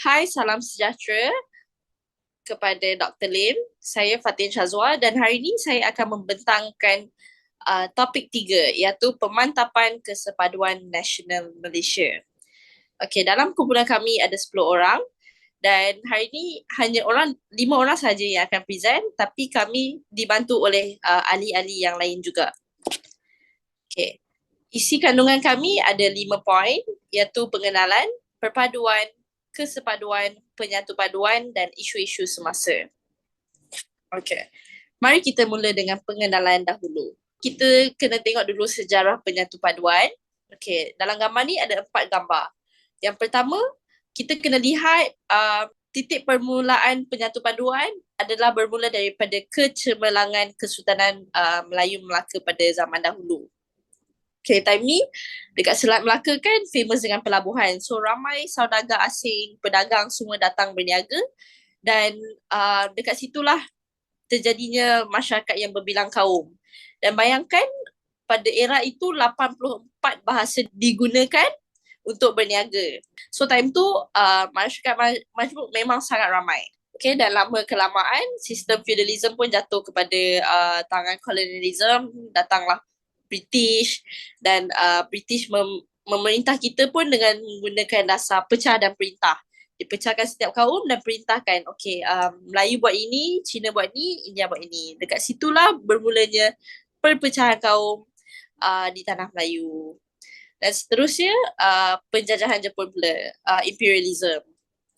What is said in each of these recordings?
Hai, salam sejahtera kepada Dr. Lim. Saya Fatin Shazwa dan hari ini saya akan membentangkan topik 3 iaitu pemantapan kesepaduan nasional Malaysia. Okey, dalam kumpulan kami ada 10 orang dan hari ini hanya 5 orang saja yang akan present, tapi kami dibantu oleh ahli-ahli yang lain juga. Okey. Isi kandungan kami ada 5 poin iaitu pengenalan, perpaduan, kesepaduan, penyatu paduan dan isu-isu semasa. Okey. Mari kita mula dengan pengenalan dahulu. Kita kena tengok dulu sejarah penyatu paduan. Okey, dalam gambar ni ada 4 gambar. Yang pertama, kita kena lihat titik permulaan penyatu paduan adalah bermula daripada kecemerlangan Kesultanan Melayu Melaka pada zaman dahulu. Okay, time ni dekat Selat Melaka kan famous dengan pelabuhan. So ramai saudagar asing, pedagang semua datang berniaga dan dekat situlah terjadinya masyarakat yang berbilang kaum. Dan bayangkan pada era itu 84 bahasa digunakan untuk berniaga. So time tu masyarakat majmuk memang sangat ramai. Okay, dan lama kelamaan sistem feudalism pun jatuh kepada tangan kolonialism, datanglah British dan British memerintah kita pun dengan menggunakan dasar pecah dan perintah. Dipecahkan setiap kaum dan perintahkan, okay, Melayu buat ini, Cina buat ini, India buat ini. Dekat situlah bermulanya perpecahan kaum di tanah Melayu. Dan seterusnya penjajahan Jepun pula, imperialism.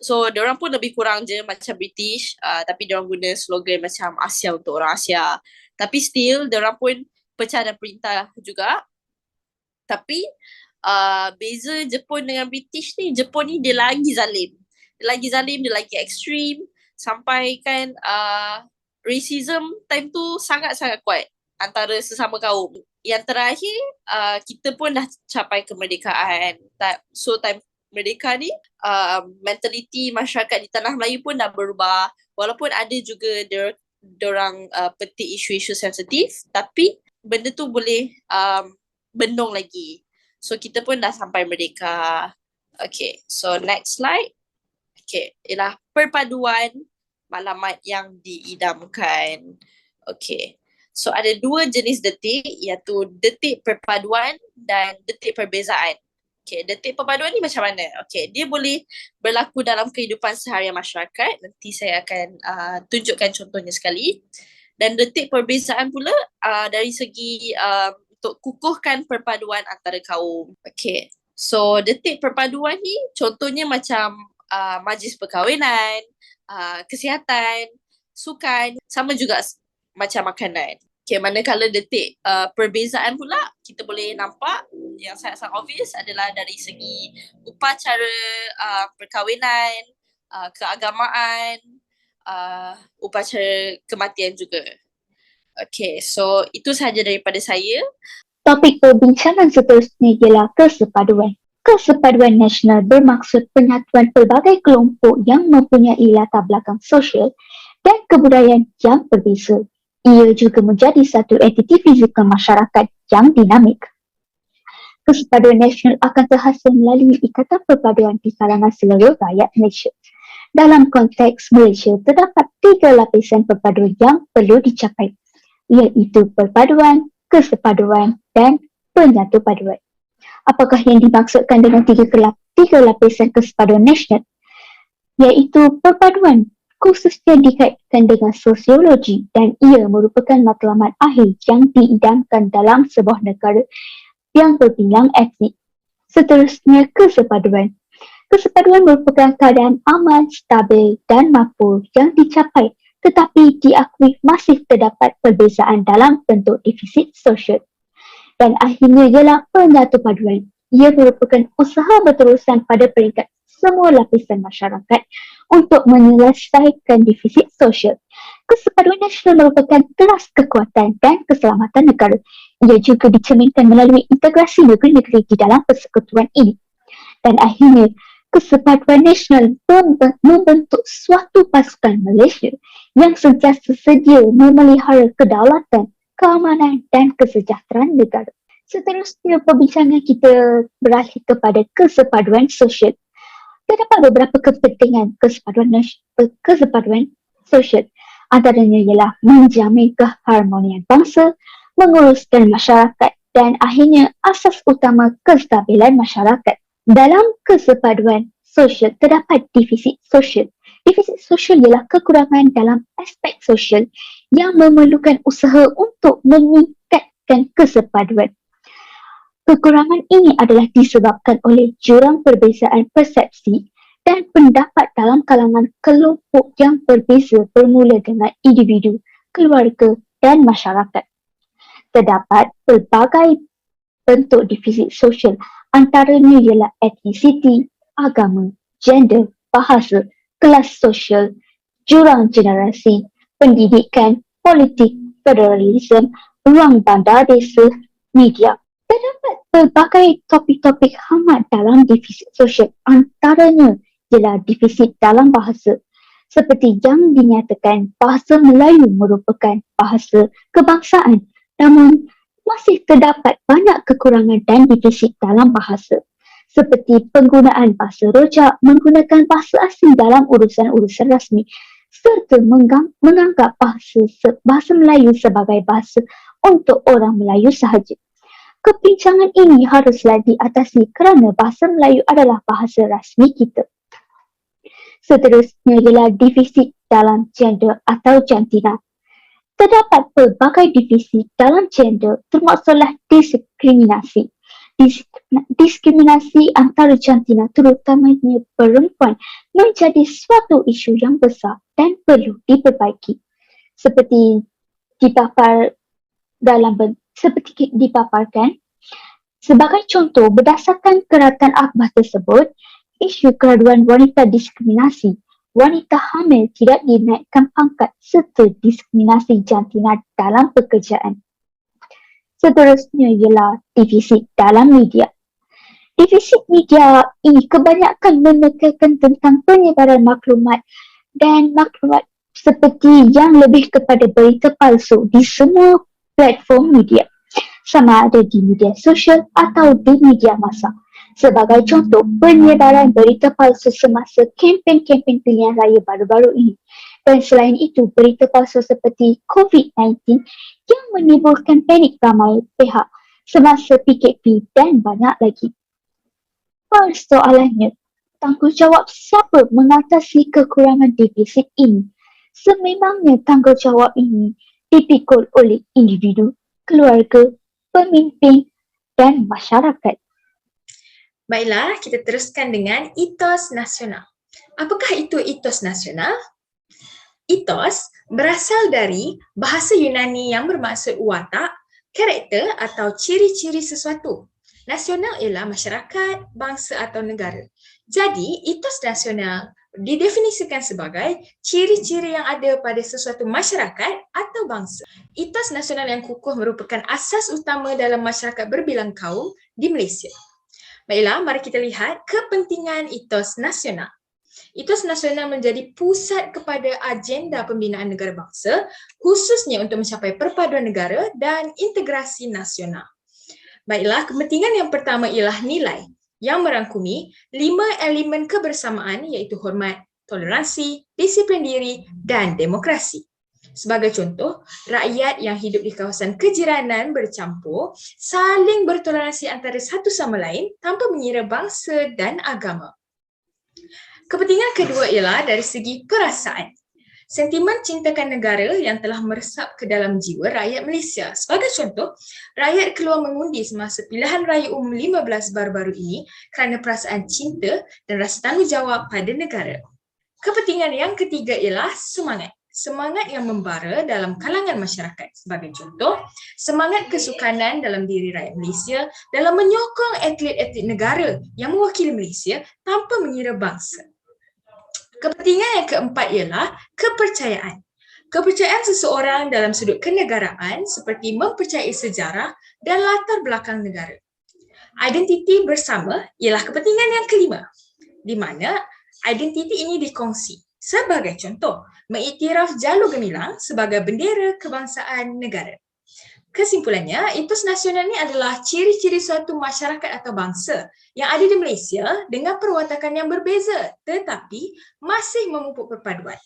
So diorang pun lebih kurang je macam British, tapi diorang guna slogan macam Asia untuk orang Asia. Tapi still diorang pun pecah dan perintah juga. Tapi beza Jepun dengan British ni, Jepun ni dia lagi zalim. Dia lagi ekstrim. Sampai kan racism time tu sangat-sangat kuat antara sesama kaum. Yang terakhir, kita pun dah capai kemerdekaan. So time merdeka ni, mentaliti masyarakat di tanah Melayu pun dah berubah. Walaupun ada juga diorang petik isu-isu sensitif, tapi benda tu boleh bendung lagi. So kita pun dah sampai merdeka. Okay, so next slide. Okay, ialah perpaduan maklumat yang diidamkan. Okay, so ada 2 jenis detik iaitu detik perpaduan dan detik perbezaan. Okay, detik perpaduan ni macam mana? Okay, dia boleh berlaku dalam kehidupan seharian masyarakat. Nanti saya akan tunjukkan contohnya sekali. Dan detik perbezaan pula dari segi untuk kukuhkan perpaduan antara kaum. Okay, so detik perpaduan ni contohnya macam majlis perkahwinan, kesihatan, sukan, sama juga macam makanan. Okay, manakala detik perbezaan pula, kita boleh nampak yang sangat-sangat obvious adalah dari segi upacara perkahwinan, keagamaan, upacara kematian juga. Okay, so itu sahaja daripada saya. Topik perbincangan seterusnya ialah kesepaduan. Kesepaduan nasional bermaksud penyatuan pelbagai kelompok yang mempunyai latar belakang sosial dan kebudayaan yang berbeza. Ia juga menjadi satu entiti fizikal masyarakat yang dinamik. Kesepaduan nasional akan terhasil melalui ikatan perpaduan di kalangan seluruh rakyat Malaysia. Dalam konteks Malaysia, terdapat 3 lapisan perpaduan yang perlu dicapai, iaitu perpaduan, kesepaduan dan penyatu paduan. Apakah yang dimaksudkan dengan 3 lapisan kesepaduan nasional? Iaitu perpaduan khususnya dikaitkan dengan sosiologi dan ia merupakan matlamat akhir yang diidamkan dalam sebuah negara yang berbilang etnik. Seterusnya kesepaduan. Kesepaduan merupakan keadaan aman, stabil dan makbul yang dicapai tetapi diakui masih terdapat perbezaan dalam bentuk defisit sosial. Dan akhirnya ialah penyatu paduan. Ia merupakan usaha berterusan pada peringkat semua lapisan masyarakat untuk menyelesaikan defisit sosial. Kesepaduan nasional merupakan kelas kekuatan dan keselamatan negara. Ia juga dicerminkan melalui integrasi negeri-negeri di dalam persekutuan ini. Dan akhirnya, kesepaduan nasional membentuk suatu pasukan Malaysia yang sentiasa sedia memelihara kedaulatan, keamanan dan kesejahteraan negara. Seterusnya perbincangan kita beralih kepada kesepaduan sosial. Terdapat beberapa kepentingan kesepaduan sosial. Antaranya ialah menjamin keharmonian bangsa, menguruskan masyarakat dan akhirnya asas utama kestabilan masyarakat. Dalam kesepaduan sosial terdapat defisit sosial. Defisit sosial ialah kekurangan dalam aspek sosial yang memerlukan usaha untuk meningkatkan kesepaduan. Kekurangan ini adalah disebabkan oleh jurang perbezaan persepsi dan pendapat dalam kalangan kelompok yang berbeza bermula dengan individu, keluarga dan masyarakat. Terdapat pelbagai bentuk defisit sosial, antaranya ialah etnisiti, agama, gender, bahasa, kelas sosial, jurang generasi, pendidikan, politik, federalisme, ruang bandar desa, media. Terdapat pelbagai topik-topik hangat dalam defisit sosial, antaranya ialah defisit dalam bahasa. Seperti yang dinyatakan, bahasa Melayu merupakan bahasa kebangsaan, namun masih terdapat banyak kekurangan dan defisit dalam bahasa. Seperti penggunaan bahasa rojak, menggunakan bahasa asing dalam urusan-urusan rasmi, serta menganggap bahasa Melayu sebagai bahasa untuk orang Melayu sahaja. Kebincangan ini haruslah diatasi kerana bahasa Melayu adalah bahasa rasmi kita. Seterusnya ialah defisit dalam gender atau jantina. Terdapat pelbagai defisit dalam gender, termasuklah diskriminasi. Diskriminasi antara jantina, terutamanya perempuan, menjadi suatu isu yang besar dan perlu diperbaiki. Seperti dipaparkan. Sebagai contoh, berdasarkan keratan akhbar tersebut, isu keraduan wanita diskriminasi, wanita hamil tidak dinaikkan pangkat serta diskriminasi jantina dalam pekerjaan. Seterusnya ialah defisit dalam media. Defisit media ini kebanyakan menekankan tentang penyebaran maklumat dan maklumat seperti yang lebih kepada berita palsu di semua platform media, sama ada di media sosial atau di media massa. Sebagai contoh, penyebaran berita palsu semasa kempen-kempen pilihan raya baru-baru ini. Dan selain itu, berita palsu seperti COVID-19 yang menimbulkan panik ramai pihak semasa PKP dan banyak lagi. Persoalannya, tanggungjawab siapa mengatasi kekurangan defisit ini? Sememangnya tanggungjawab ini dipikul oleh individu, keluarga, pemimpin dan masyarakat. Baiklah, kita teruskan dengan etos nasional. Apakah itu etos nasional? Etos berasal dari bahasa Yunani yang bermaksud watak, karakter atau ciri-ciri sesuatu. Nasional ialah masyarakat, bangsa atau negara. Jadi, etos nasional didefinisikan sebagai ciri-ciri yang ada pada sesuatu masyarakat atau bangsa. Etos nasional yang kukuh merupakan asas utama dalam masyarakat berbilang kaum di Malaysia. Baiklah, mari kita lihat kepentingan etos nasional. Etos nasional menjadi pusat kepada agenda pembinaan negara bangsa, khususnya untuk mencapai perpaduan negara dan integrasi nasional. Baiklah, kepentingan yang pertama ialah nilai yang merangkumi 5 elemen kebersamaan iaitu hormat, toleransi, disiplin diri dan demokrasi. Sebagai contoh, rakyat yang hidup di kawasan kejiranan bercampur saling bertoleransi antara satu sama lain tanpa mengira bangsa dan agama. Kepentingan kedua ialah dari segi perasaan. Sentimen cintakan negara yang telah meresap ke dalam jiwa rakyat Malaysia. Sebagai contoh, rakyat keluar mengundi semasa pilihan raya umum 15 baru-baru ini kerana perasaan cinta dan rasa tanggungjawab pada negara. Kepentingan yang ketiga ialah semangat. Semangat yang membara dalam kalangan masyarakat. Sebagai contoh, semangat kesukanan dalam diri rakyat Malaysia dalam menyokong atlet-atlet negara yang mewakili Malaysia tanpa mengira bangsa. Kepentingan yang keempat ialah kepercayaan. Kepercayaan seseorang dalam sudut kenegaraan seperti mempercayai sejarah dan latar belakang negara. Identiti bersama ialah kepentingan yang kelima, di mana identiti ini dikongsi. Sebagai contoh, mengiktiraf jalur gemilang sebagai bendera kebangsaan negara. Kesimpulannya, etos nasional ini adalah ciri-ciri suatu masyarakat atau bangsa yang ada di Malaysia dengan perwatakan yang berbeza tetapi masih memupuk perpaduan.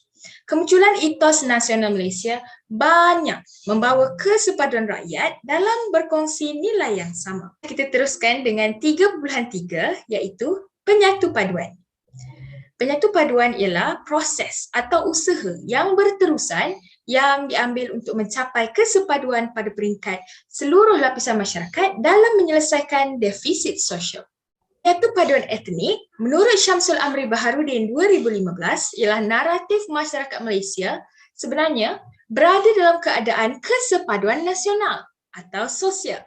Kemunculan etos nasional Malaysia banyak membawa kesepaduan rakyat dalam berkongsi nilai yang sama. Kita teruskan dengan 3.3 iaitu penyatu paduan. Penyatu paduan ialah proses atau usaha yang berterusan yang diambil untuk mencapai kesepaduan pada peringkat seluruh lapisan masyarakat dalam menyelesaikan defisit sosial. Penyatu paduan etnik, menurut Syamsul Amri Baharudin 2015, ialah naratif masyarakat Malaysia sebenarnya berada dalam keadaan kesepaduan nasional atau sosial.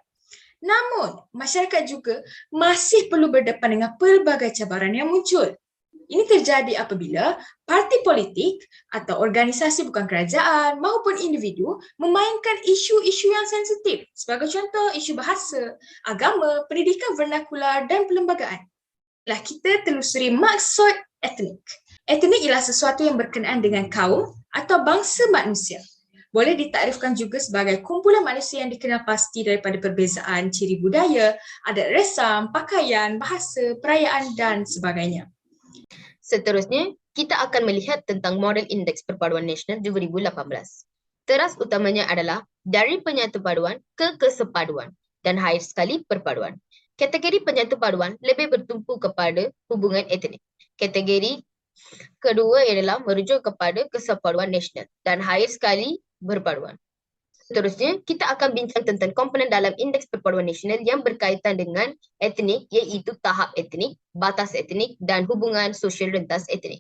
Namun, masyarakat juga masih perlu berdepan dengan pelbagai cabaran yang muncul. Ini terjadi apabila parti politik atau organisasi bukan kerajaan maupun individu memainkan isu-isu yang sensitif. Sebagai contoh, isu bahasa, agama, pendidikan vernakular dan perlembagaan. Kita telusuri maksud etnik. Etnik ialah sesuatu yang berkenaan dengan kaum atau bangsa manusia. Boleh ditakrifkan juga sebagai kumpulan manusia yang dikenal pasti daripada perbezaan ciri budaya, adat resam, pakaian, bahasa, perayaan dan sebagainya. Seterusnya, kita akan melihat tentang model Indeks Perpaduan Nasional 2018. Teras utamanya adalah dari penyatu paduan ke kesepaduan dan akhir sekali perpaduan. Kategori penyatu paduan lebih bertumpu kepada hubungan etnik. Kategori kedua adalah merujuk kepada kesepaduan nasional dan akhir sekali perpaduan. Seterusnya, kita akan bincang tentang komponen dalam Indeks Perpaduan Nasional yang berkaitan dengan etnik, iaitu tahap etnik, batas etnik dan hubungan sosial rentas etnik.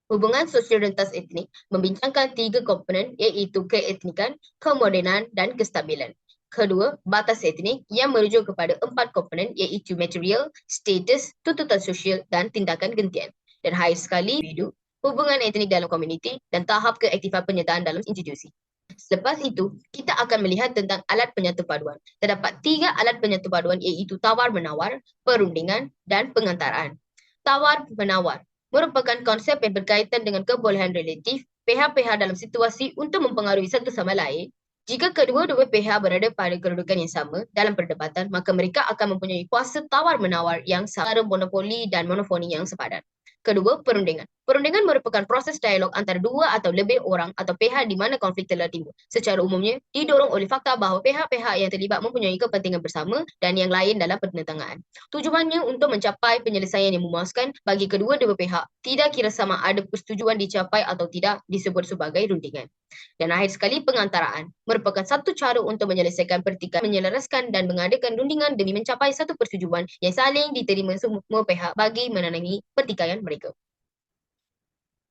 Hubungan sosial rentas etnik membincangkan 3 komponen iaitu keetnikan, kemodenan dan kestabilan. Kedua, batas etnik yang merujuk kepada 4 komponen iaitu material, status, tuntutan sosial dan tindakan gentian. Dan akhir sekali, individu, hubungan etnik dalam komuniti dan tahap keaktifan penyertaan dalam institusi. Selepas itu, kita akan melihat tentang alat penyatu paduan. Terdapat 3 alat penyatu paduan iaitu tawar-menawar, perundingan dan pengantaraan. Tawar-menawar merupakan konsep yang berkaitan dengan kebolehan relatif pihak-pihak dalam situasi untuk mempengaruhi satu sama lain. Jika kedua-dua pihak berada pada kedudukan yang sama dalam perdebatan, maka mereka akan mempunyai kuasa tawar-menawar yang sama, monopoli dan monofoni yang sepadan. Kedua, perundingan. Perundingan merupakan proses dialog antara 2 atau lebih orang atau pihak di mana konflik telah timbul. Secara umumnya, didorong oleh fakta bahawa pihak-pihak yang terlibat mempunyai kepentingan bersama dan yang lain dalam pertentangan. Tujuannya untuk mencapai penyelesaian yang memuaskan bagi kedua-dua pihak. Tidak kira sama ada persetujuan dicapai atau tidak disebut sebagai rundingan. Dan akhir sekali, pengantaraan merupakan satu cara untuk menyelesaikan pertikaian, menyelaraskan dan mengadakan rundingan demi mencapai satu persetujuan yang saling diterima semua pihak bagi menenangi pertikaian mereka.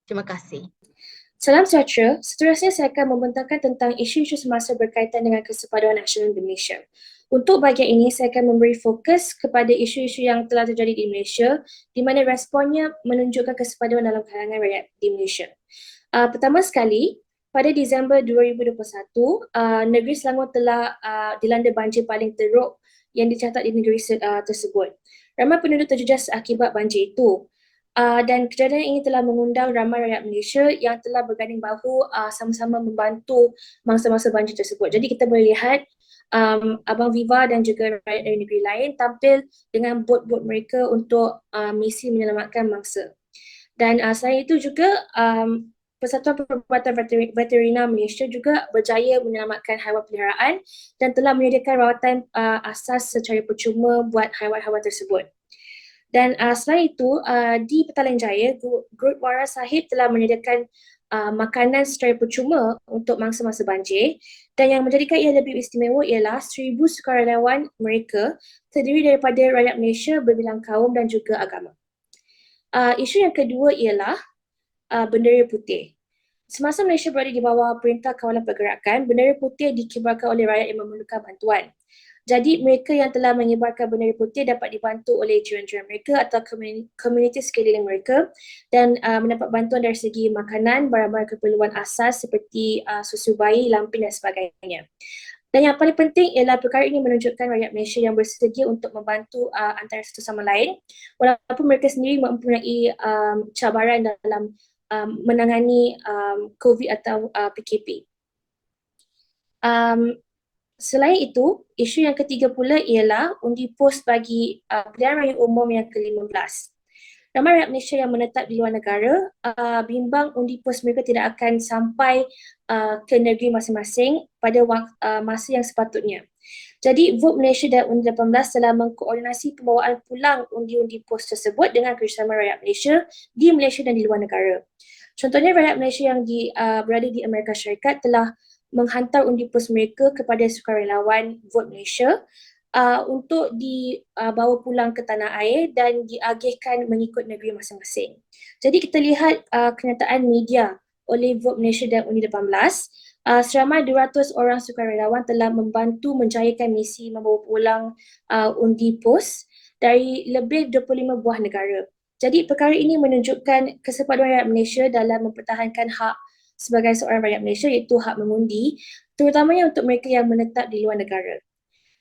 Terima kasih. Salam sejahtera, seterusnya saya akan membentangkan tentang isu-isu semasa berkaitan dengan kesepaduan nasional di Malaysia. Untuk bahagian ini, saya akan memberi fokus kepada isu-isu yang telah terjadi di Malaysia di mana responnya menunjukkan kesepaduan dalam kalangan rakyat di Malaysia. Pertama sekali, pada Disember 2021, negeri Selangor telah dilanda banjir paling teruk yang dicatat di negeri tersebut. Ramai penduduk terjejas akibat banjir itu. Dan kejadian ini telah mengundang ramai rakyat Malaysia yang telah berganding bahu sama-sama membantu mangsa-mangsa banjir tersebut. Jadi kita boleh lihat Abang Viva dan juga rakyat dari negeri lain tampil dengan bot-bot mereka untuk misi menyelamatkan mangsa. Dan selain itu juga Persatuan Perubatan Veterina Malaysia juga berjaya menyelamatkan haiwan peliharaan dan telah menyediakan rawatan asas secara percuma buat haiwan-haiwan tersebut. Dan selain itu, di Petaling Jaya, Grup Waras Sahib telah menyediakan makanan secara percuma untuk mangsa-mangsa banjir, dan yang menjadikan ia lebih istimewa ialah 1,000 sukarelawan mereka terdiri daripada rakyat Malaysia berbilang kaum dan juga agama. Isu yang kedua ialah bendera putih. Semasa Malaysia berada di bawah Perintah Kawalan Pergerakan, bendera putih dikibarkan oleh rakyat yang memerlukan bantuan. Jadi mereka yang telah mengibarkan bendera putih dapat dibantu oleh jiran-jiran mereka atau komuniti sekeliling mereka dan mendapat bantuan dari segi makanan, barang-barang keperluan asas seperti susu bayi, lampin dan sebagainya. Dan yang paling penting ialah perkara ini menunjukkan rakyat Malaysia yang bersedia untuk membantu antara satu sama lain walaupun mereka sendiri mempunyai cabaran dalam menangani COVID atau PKP. Selain itu, isu yang ketiga pula ialah undi POS bagi pilihan raya umum yang ke-15. Ramai rakyat Malaysia yang menetap di luar negara bimbang undi POS mereka tidak akan sampai ke negeri masing-masing pada masa yang sepatutnya. Jadi, Vote Malaysia dan Undi 18 telah mengkoordinasi pembawaan pulang undi-undi POS tersebut dengan kerjasama rakyat Malaysia di Malaysia dan di luar negara. Contohnya, rakyat Malaysia yang berada di Amerika Syarikat telah menghantar undi POS mereka kepada sukarelawan Vote Malaysia untuk dibawa pulang ke tanah air dan diagihkan mengikut negeri masing-masing. Jadi kita lihat kenyataan media oleh Vote Malaysia dan Undi 18, seramai 200 orang sukarelawan telah membantu menjayakan misi membawa pulang undi POS dari lebih 25 buah negara. Jadi perkara ini menunjukkan kesepaduan rakyat Malaysia dalam mempertahankan hak sebagai seorang rakyat Malaysia, iaitu hak mengundi, terutamanya untuk mereka yang menetap di luar negara.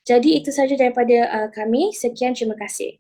Jadi itu sahaja daripada kami. Sekian, terima kasih.